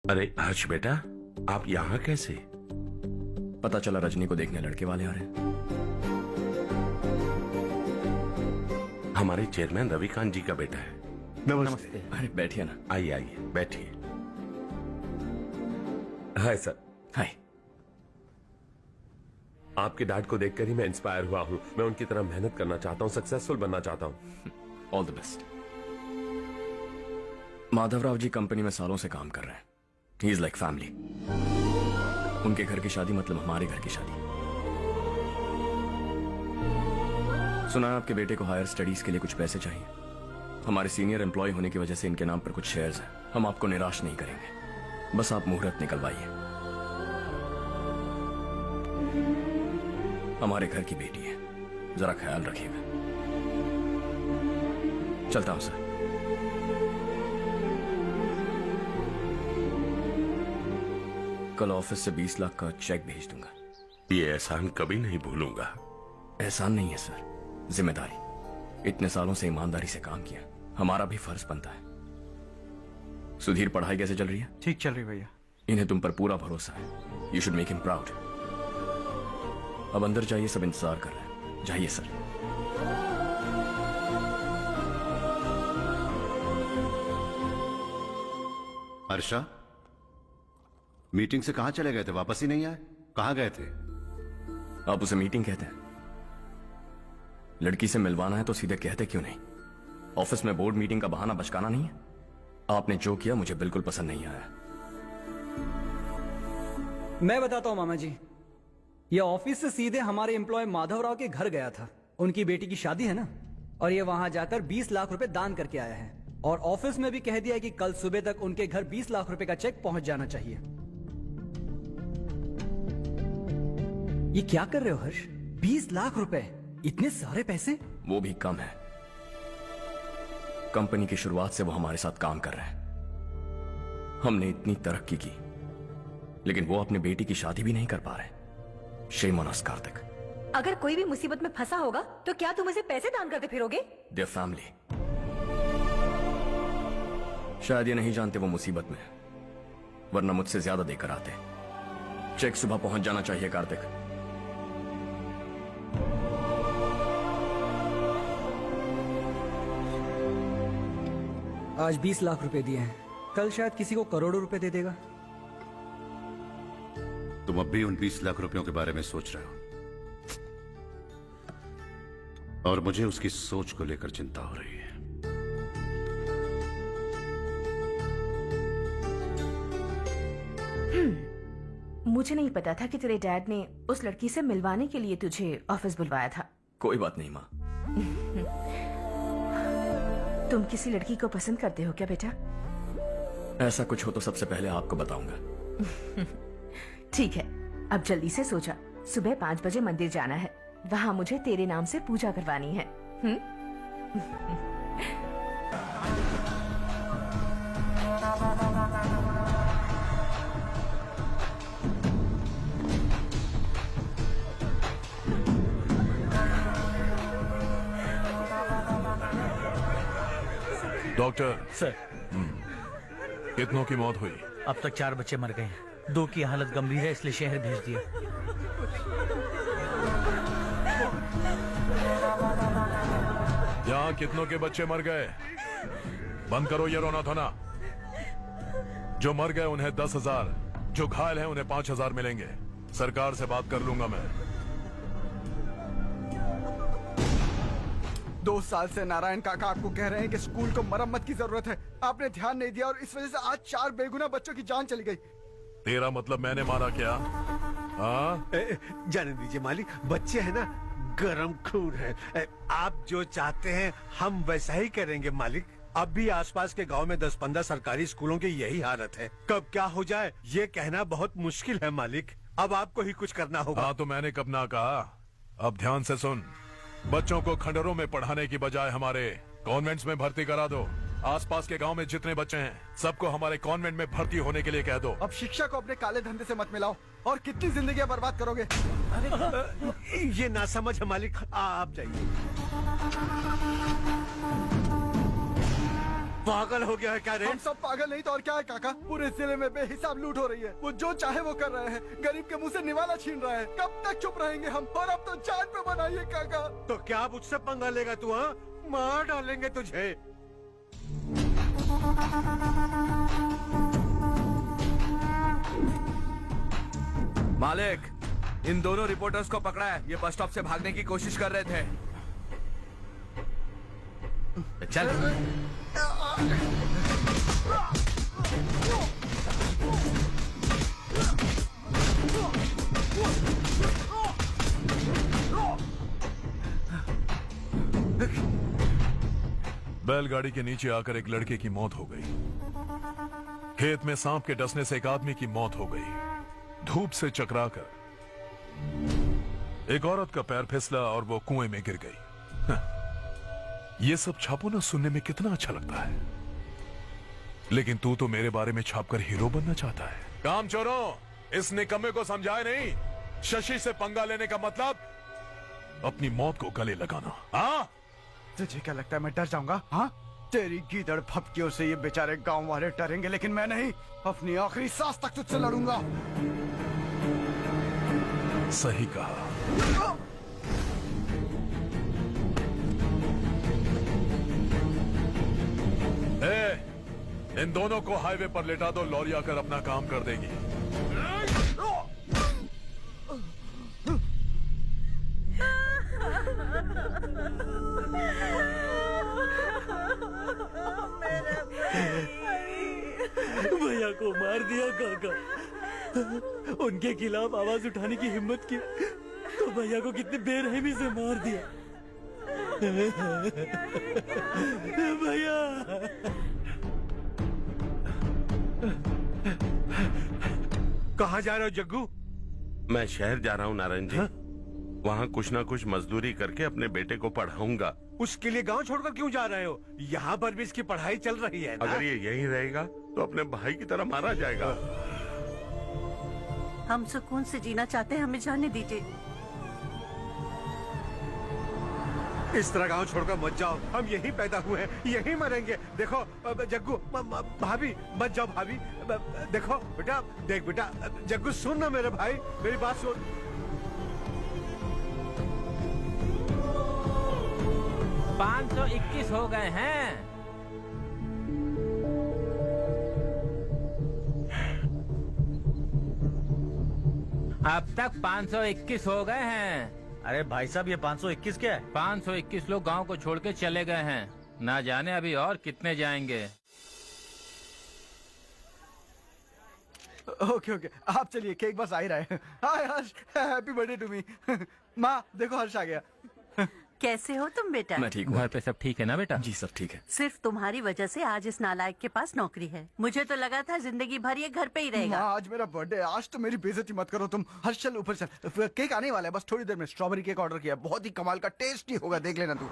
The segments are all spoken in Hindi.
अरे हर्ष बेटा, आप यहाँ कैसे? पता चला रजनी को देखने लड़के वाले आ रहे हैं। हमारे चेयरमैन रविकांत जी का बेटा है। नमस्ते। अरे बैठिए ना। आइए आइए बैठिए। Hi sir. हाय। आपके डैड को देखकर ही मैं इंस्पायर हुआ हूँ। मैं उनकी तरह मेहनत करना चाहता हूँ, सक्सेसफुल बनना चाहता हूँ। All the best. Madhavrao ji company में सालों से काम कर रहे हैं। He is like family. उनके घर की शादी मतलब हमारे घर की शादी। सुना है आपके बेटे को हायर स्टडीज के लिए कुछ पैसे चाहिए। हमारे सीनियर एम्प्लॉय होने की वजह से इनके नाम पर कुछ शेयर्स हैं। हम आपको निराश नहीं करेंगे, बस आप मुहूर्त निकलवाइए। हमारे घर की बेटी है, जरा ख्याल रखिएगा। चलता हूं सर। कल ऑफिस से 20 लाख का चेक भेज दूंगा। ये एहसान कभी नहीं भूलूंगा। एहसान नहीं है सर, जिम्मेदारी। इतने सालों से ईमानदारी से काम किया, हमारा भी फर्ज बनता है। सुधीर, पढ़ाई कैसे चल रही है? ठीक चल रही भैया। इन्हें तुम पर पूरा भरोसा है। You should make him proud. अब अंदर जाइए, सब इंतजार कर रहे हैं। जाइए सर। हर्षा, मीटिंग से कहां चले गए थे? वापस ही नहीं आए? कहां गए थे? आप उसे मीटिंग कहते हैं? लड़की से मिलवाना है तो सीधे कहते क्यों नहीं? ऑफिस में बोर्ड मीटिंग का बहाना बचकाना नहीं है। आपने जो किया मुझे बिल्कुल पसंद नहीं आया। मैं बताता हूँ मामा जी, ये ऑफिस से सीधे हमारे एम्प्लॉय माधवराव के घर गया था। उनकी बेटी की शादी है ना, और ये वहां जाकर 20 लाख रुपए दान करके आया है। और ऑफिस में भी कह दिया कि कल सुबह तक उनके घर 20 लाख रुपए का चेक पहुंच जाना चाहिए। ये क्या कर रहे हो हर्ष? 20 लाख रुपए, इतने सारे पैसे? वो भी कम है। कंपनी की शुरुआत से वो हमारे साथ काम कर रहे हैं। हमने इतनी तरक्की की, लेकिन वो अपने बेटी की शादी भी नहीं कर पा रहे। Shame on us Kartik. अगर कोई भी मुसीबत में फंसा होगा तो क्या तुम उसे पैसे दान करते फिरोगे? Their family. शायद ये नहीं जानते वो मुसीबत में है, वरना मुझसे ज्यादा देकर आते। चेक सुबह पहुंच जाना चाहिए कार्तिक। आज 20 लाख रुपए दिए हैं, कल शायद किसी को करोड़ों रुपए दे देगा। तुम अब भी उन 20 लाख रुपयों के बारे में सोच रहे हो, और मुझे उसकी सोच को लेकर चिंता हो रही है। मुझे नहीं पता था कि तेरे डैड ने उस लड़की से मिलवाने के लिए तुझे ऑफिस बुलवाया था। कोई बात नहीं माँ। तुम किसी लड़की को पसंद करते हो क्या बेटा? ऐसा कुछ हो तो सबसे पहले आपको बताऊंगा। ठीक है, अब जल्दी से सो जा। सुबह 5 बजे मंदिर जाना है, वहाँ मुझे तेरे नाम से पूजा करवानी है। डॉक्टर सर, कितनों की मौत हुई? अब तक 4 बच्चे मर गए हैं। 2 की हालत गंभीर है, इसलिए शहर भेज दिया। यहाँ कितनों के बच्चे मर गए? बंद करो ये रोना धोना। जो मर गए उन्हें 10,000, जो घायल हैं उन्हें 5,000 मिलेंगे। सरकार से बात कर लूंगा मैं। 2 साल से नारायण काका आपको कह रहे हैं कि स्कूल को मरम्मत की जरूरत है। आपने ध्यान नहीं दिया और इस वजह से आज 4 बेगुनाह बच्चों की जान चली गई। तेरा मतलब मैंने मारा क्या? हाँ? जाने दीजिए मालिक, बच्चे हैं ना, गरम खून है। आप जो चाहते हैं हम वैसा ही करेंगे मालिक। अब भी आसपास के गांव में 10-15 सरकारी स्कूलों की यही हालत है। कब क्या हो जाए ये कहना बहुत मुश्किल है मालिक। अब आपको ही कुछ करना होगा। हाँ तो मैंने कब ना कहा। अब ध्यान से सुन, बच्चों को खंडरों में पढ़ाने की बजाय हमारे कॉन्वेंट्स में भर्ती करा दो। आसपास के गांव में जितने बच्चे हैं सबको हमारे कॉन्वेंट में भर्ती होने के लिए कह दो। अब शिक्षा को अपने काले धंधे से मत मिलाओ, और कितनी जिंदगियां बर्बाद करोगे। ये ना समझ है मालिक, आप जाइए। पागल हो गया है क्या रे? हम सब पागल नहीं तो और क्या है काका? पूरे जिले में बेहिसाब लूट हो रही है। वो जो चाहे वो कर रहे हैं, गरीब के मुंह से निवाला छीन रहे हैं। कब तक चुप रहेंगे हम? और अब तो जान पे बनाइए काका। तो क्या मुझसे पंगा लेगा तू? हाँ, मार डालेंगे तुझे। मालिक, इन दोनों रिपोर्टर्स को पकड़ा है। ये बस स्टॉप से भागने की कोशिश कर रहे थे। चल। बैलगाड़ी के नीचे आकर एक लड़के की मौत हो गई। खेत में सांप के डसने से एक आदमी की मौत हो गई। धूप से चकराकर एक औरत का पैर फिसला और वो कुएं में गिर गई। ये सब छापो ना सुनने में कितना अच्छा लगता है, लेकिन तू तो मेरे बारे में छापकर हीरो बनना चाहता है। काम चोरों, इस निकम्मे को समझाए नहीं। शशि से पंगा लेने का मतलब अपनी मौत को गले लगाना। हाँ, तुझे क्या लगता है मैं डर जाऊंगा? हाँ, तेरी गीदड़ फपकियों से ये बेचारे गांव वाले डरेंगे, लेकिन मैं नहीं। अपनी आखिरी सांस तक तुझसे लड़ूंगा। सही कहा। इन दोनों को हाईवे पर लेटा दो। लॉरी आकर अपना काम कर देगी। भैया को मार दिया काका। उनके खिलाफ आवाज उठाने की हिम्मत की तो भैया को कितनी बेरहमी से मार दिया। भैया कहाँ जा रहे हो जग्गू? मैं शहर जा रहा हूँ नारायण जी। वहाँ कुछ ना कुछ मजदूरी करके अपने बेटे को पढ़ाऊंगा। उसके लिए गांव छोड़कर क्यों जा रहे हो? यहाँ पर भी इसकी पढ़ाई चल रही है ना? अगर ये यहीं रहेगा तो अपने भाई की तरह मारा जाएगा। हम सुकून से जीना चाहते हैं, हमें जाने दीजिए। इस तरह गांव छोड़कर मत जाओ। हम यहीं पैदा हुए हैं, यहीं मरेंगे। देखो जग्गू, भाभी मत जाओ। भाभी देखो बेटा, देख बेटा, जग्गू सुन ना मेरे भाई, मेरी बात सुन। 521 हो गए हैं। अब तक 521 हो गए हैं। अरे भाई साहब, ये 521 क्या है? 521 लोग गांव को छोड़ के चले गए हैं। ना जाने अभी और कितने जाएंगे। ओके ओके, आप चलिए, केक बस आ ही रहा है। हाय हर्ष, हैप्पी बर्थडे टू मी। माँ देखो, हर्ष आ गया। कैसे हो तुम बेटा? मैं ठीक हूँ। घर पे सब ठीक है ना बेटा? जी सब ठीक है। सिर्फ तुम्हारी वजह से आज इस नालायक के पास नौकरी है। मुझे तो लगा था जिंदगी भर ये घर पे ही रहेगा। माँ, आज मेरा बर्थडे, आज तो मेरी बेइज्जती मत करो तुम। हर्ष चल ऊपर चल, केक आने वाला है बस थोड़ी देर में। स्ट्रॉबेरी केक ऑर्डर किया, बहुत ही कमाल का, टेस्टी होगा, देख लेना तू।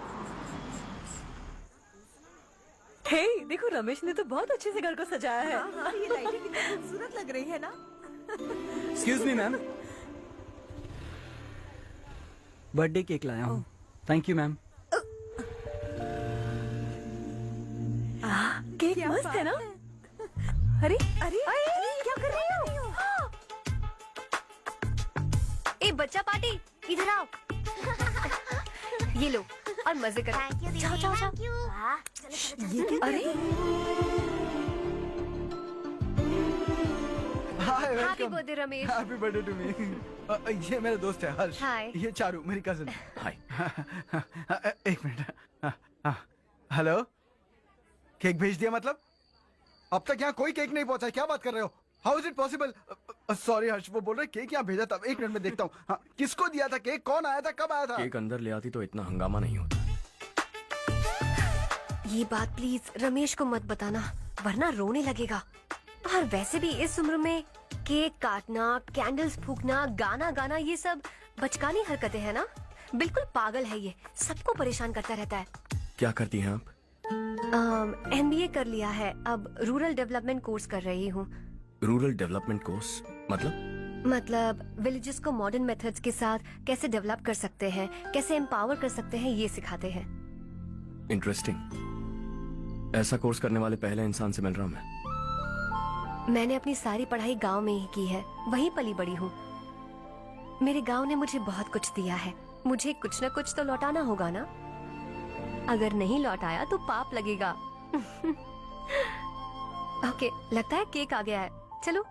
हे, देखो रमेश ने तो बहुत अच्छे से घर को सजाया है। हाँ, ये लाइटें कितनी खूबसूरत लग रही है ना। Excuse me ma'am, birthday cake लाया हूँ। Thank you ma'am. केक मस्त है ना? अरे अरे क्या कर रही हो? ए बच्चा पार्टी, इधर आओ। ये लो और मजे करो। जाओ जाओ जाओ। ये क्या? अरे hi, happy birthday Ramesh. Happy birthday to me. ये मेरा दोस्त है हर्ष। हाय। ये चारू, मेरी कजिन। हाय। एक मिनट। हेलो, केक भेज दिया मतलब? अब तक यहाँ कोई केक नहीं पहुंचा, क्या बात कर रहे हो? How is it possible? Sorry Harsh, वो बोल रहे केक यहाँ भेजा था। एक मिनट में देखता हूँ। हाँ, किसको दिया था केक? कौन आया था? कब आया था? केक अंदर ले आती तो इतना हंगामा नहीं होता। ये बात प्लीज रमेश को मत बताना, वरना रोने लगेगा। और वैसे भी इस उम्र में केक काटना, कैंडल्स फूकना, गाना गाना, ये सब बचकानी हरकतें हैं ना। बिल्कुल पागल है ये, सबको परेशान करता रहता है। क्या करती हैं आप? MBA कर लिया है, अब रूरल डेवलपमेंट कोर्स कर रही हूँ। रूरल डेवलपमेंट कोर्स मतलब विलेजेस को मॉडर्न मेथड्स के साथ कैसे डेवलप कर सकते हैं, कैसे एम्पावर कर सकते हैं, ये सिखाते हैं। इंटरेस्टिंग। ऐसा कोर्स करने वाले पहले इंसान से मिल रहा हूं मैं। मैंने अपनी सारी पढ़ाई गांव में ही की है, वहीं पली बड़ी हूँ। मेरे गांव ने मुझे बहुत कुछ दिया है, मुझे कुछ न कुछ तो लौटाना होगा ना। अगर नहीं लौटाया तो पाप लगेगा। ओके, लगता है केक आ गया है, चलो